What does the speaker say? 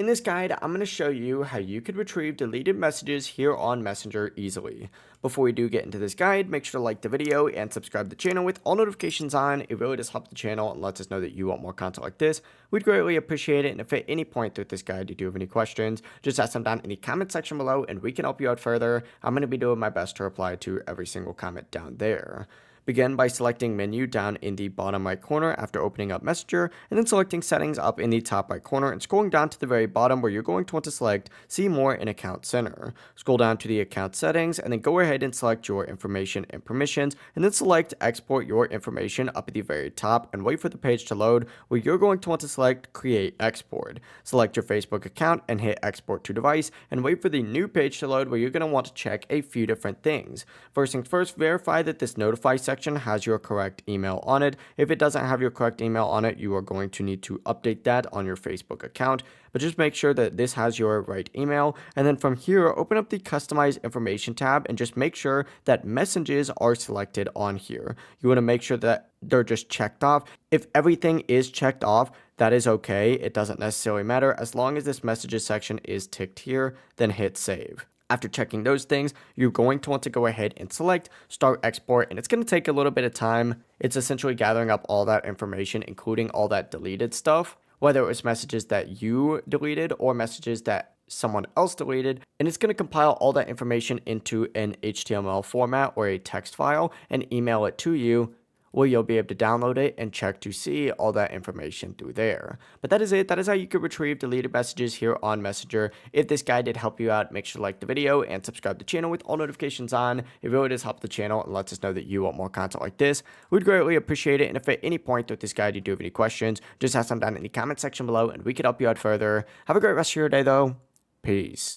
In this guide, I'm going to show you how you could retrieve deleted messages here on Messenger easily. Before we do get into this guide, make sure to like the video and subscribe to the channel with all notifications on. It really does help the channel and lets us know that you want more content like this. We'd greatly appreciate it, and if at any point through this guide you do have any questions, just ask them down in the comment section below and we can help you out further. I'm going to be doing my best to reply to every single comment down there. Begin by selecting Menu down in the bottom right corner after opening up Messenger, and then selecting Settings up in the top right corner and scrolling down to the very bottom where you're going to want to select See More in Account Center. Scroll down to the account settings and then go ahead and select your information and permissions, and then select Export Your Information up at the very top and wait for the page to load where you're going to want to select Create Export. Select your Facebook account and hit Export to Device and wait for the new page to load where you're going to want to check a few different things. First things first, verify that this Notify section has your correct email on it. If it doesn't have your correct email on it, you are going to need to update that on your Facebook account, but just make sure that this has your right email. And then from here, open up the Customize Information tab and just make sure that messages are selected on here. You want to make sure that they're just checked off. If everything is checked off, that is okay. It doesn't necessarily matter. As long as this messages section is ticked here, then hit save. After checking those things, you're going to want to go ahead and select Start Export, and it's going to take a little bit of time. It's essentially gathering up all that information, including all that deleted stuff, whether it was messages that you deleted or messages that someone else deleted, and it's going to compile all that information into an HTML format or a text file and email it to you, where you'll be able to download it and check to see all that information through there. But that is it. That is how you could retrieve deleted messages here on Messenger. If this guide did help you out, make sure to like the video and subscribe to the channel with all notifications on. It really does help the channel and lets us know that you want more content like this. We'd greatly appreciate it, and if at any point with this guide you do have any questions, just ask them down in the comment section below and we can help you out further. Have a great rest of your day though. Peace.